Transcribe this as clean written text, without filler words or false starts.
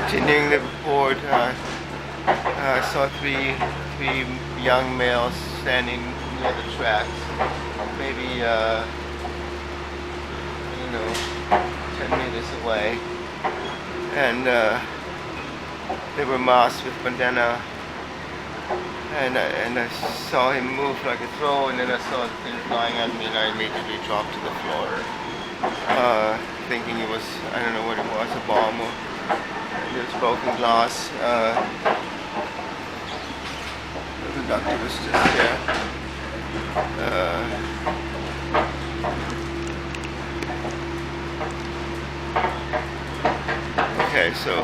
Continuing the report, I saw three young males standing near the tracks, maybe I don't know, 10 meters away, and they were masked with bandana, and I saw him move like a throw, and then I saw the thing flying at me, and I immediately dropped to the floor, thinking it was, I don't know what it was, a bomb or it was broken glass. The doctor was just there. Okay, so